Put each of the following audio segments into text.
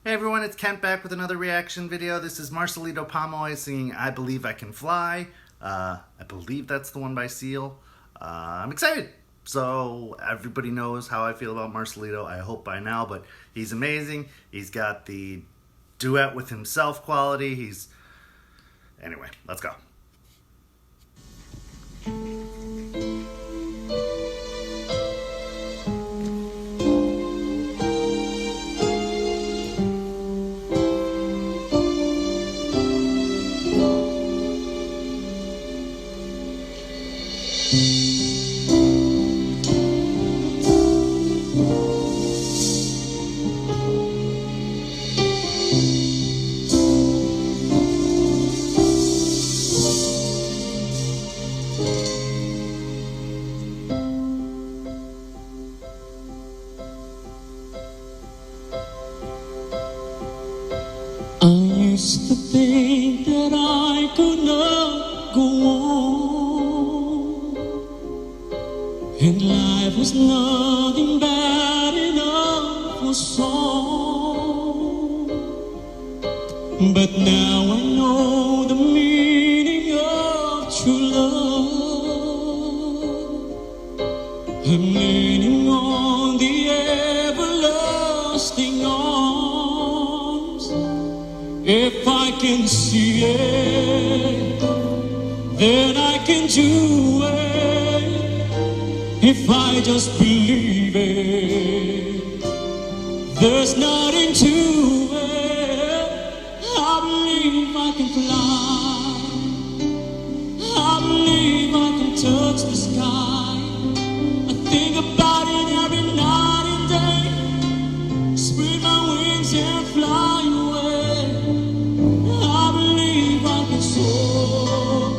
Hey everyone, it's Kent back with another reaction video. This is Marcelito Pomoy singing I Believe I Can Fly. I believe that's the one by Seal. I'm excited. So everybody knows how I feel about Marcelito, I hope by now, but he's amazing. He's got the duet with himself quality. Anyway, let's go. I used to think that I could not go on, and life was nothing bad enough for song. But now I know the meaning of true love. I'm leaning on the everlasting arms. If I can see it, then I can do it. If I just believe it, there's nothing to it. I believe I can fly. I believe I can touch the sky. I think about it every night and day. Spread my wings and fly away. I believe I can soar.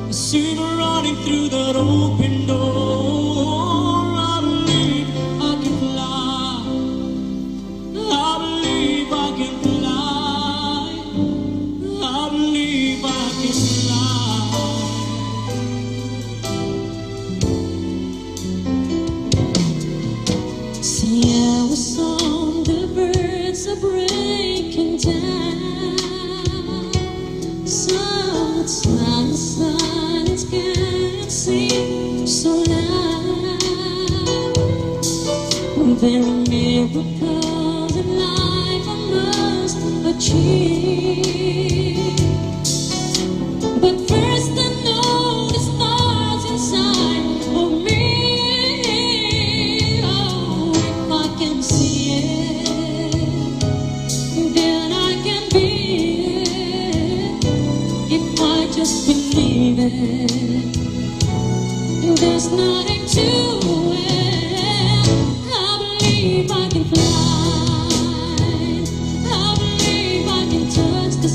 I see me running through that open door. I believe I can fly. I believe I can fly. I believe I can fly. See, I was on the verge of breaking down. Silence can't seem so loud. There are miracles in life I must achieve. But first I know the stars inside of me. Oh, if I can see it, then I can be it. If I just believe it, there's nothing to it. I believe I can fly. I believe I can touch the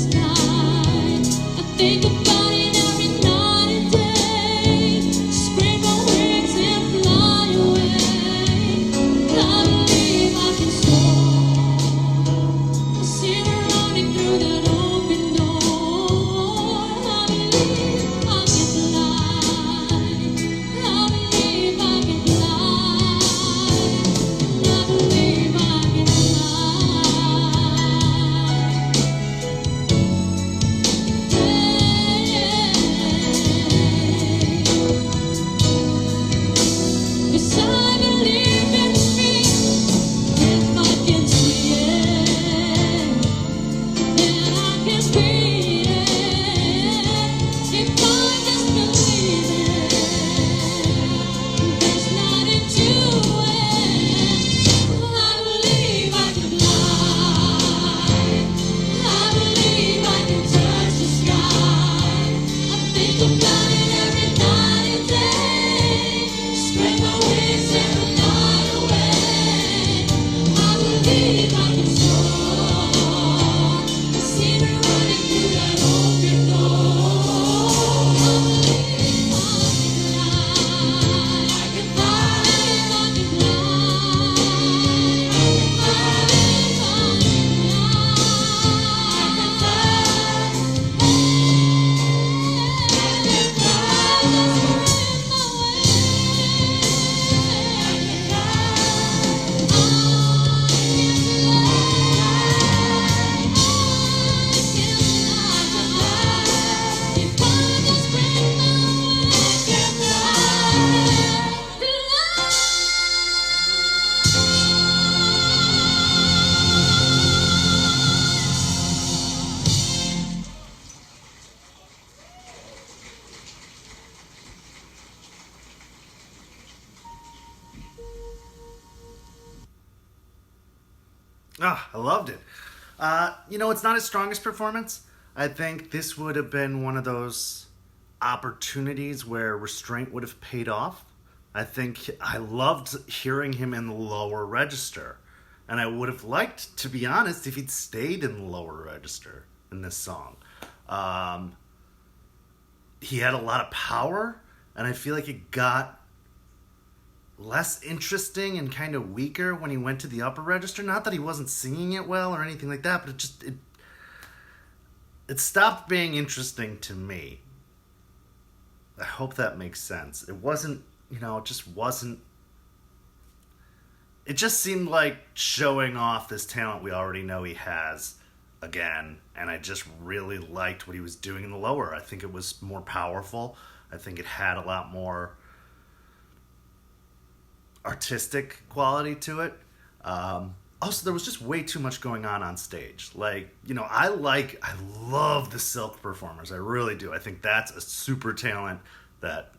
I loved it. It's not his strongest performance. I think this would have been one of those opportunities where restraint would have paid off. I think I loved hearing him in the lower register. And I would have liked, to be honest, if he'd stayed in the lower register in this song. He had a lot of power, and I feel like it got less interesting and kind of weaker when he went to the upper register. Not that he wasn't singing it well or anything like that, but it stopped being interesting to me. I hope that makes sense. It wasn't, it just wasn't. It just seemed like showing off this talent we already know he has again, and I just really liked what he was doing in the lower. I think it was more powerful. I think it had a lot more artistic quality to it. Also, there was just way too much going on stage. Like, I love the Silk performers. I really do. I think that's a super talent that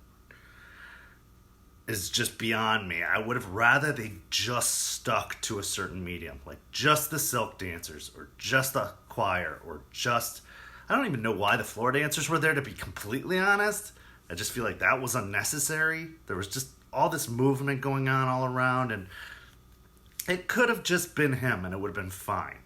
is just beyond me. I would have rather they just stuck to a certain medium, like just the Silk dancers or just the choir or just, I don't even know why the floor dancers were there, to be completely honest. I just feel like that was unnecessary. There was just all this movement going on all around, and it could have just been him and it would have been fine.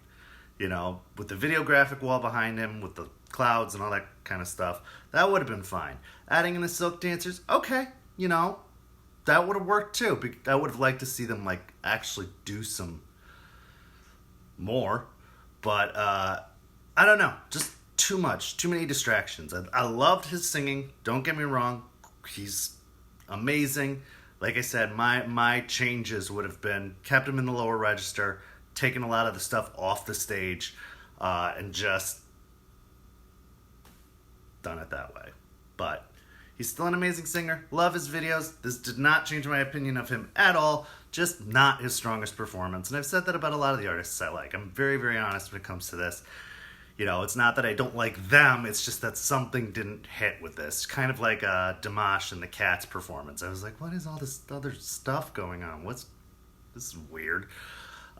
With the video graphic wall behind him, with the clouds and all that kind of stuff, that would have been fine. Adding in the Silk dancers, okay, that would have worked too. I would have liked to see them actually do some more, but I don't know, just too many distractions. I loved his singing, don't get me wrong, he's amazing. Like I said, my changes would have been kept him in the lower register, taken a lot of the stuff off the stage, and just done it that way. But he's still an amazing singer. Love his videos. This did not change my opinion of him at all. Just not his strongest performance. And I've said that about a lot of the artists I like. I'm very, very honest when it comes to this. It's not that I don't like them. It's just that something didn't hit with this. Kind of like Dimash and the Cats performance. I was like, what is all this other stuff going on? This is weird.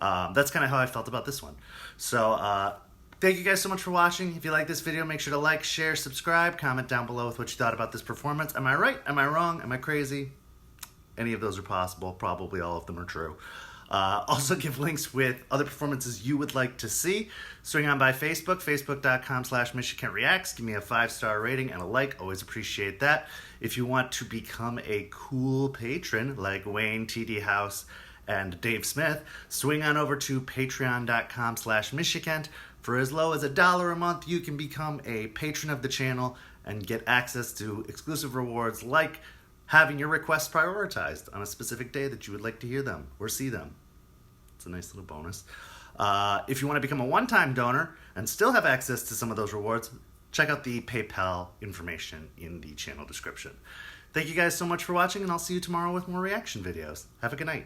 That's kind of how I felt about this one. So, thank you guys so much for watching. If you like this video, make sure to like, share, subscribe, comment down below with what you thought about this performance. Am I right? Am I wrong? Am I crazy? Any of those are possible. Probably all of them are true. Also give links with other performances you would like to see. Swing on by Facebook, facebook.com/MichiKentReacts. Give me a 5-star rating and a like. Always appreciate that. If you want to become a cool patron like Wayne, TD House, and Dave Smith, swing on over to patreon.com/MichiKent. For as low as $1 a month, you can become a patron of the channel and get access to exclusive rewards like having your requests prioritized on a specific day that you would like to hear them or see them. It's a nice little bonus. If you want to become a one-time donor and still have access to some of those rewards, check out the PayPal information in the channel description. Thank you guys so much for watching, and I'll see you tomorrow with more reaction videos. Have a good night.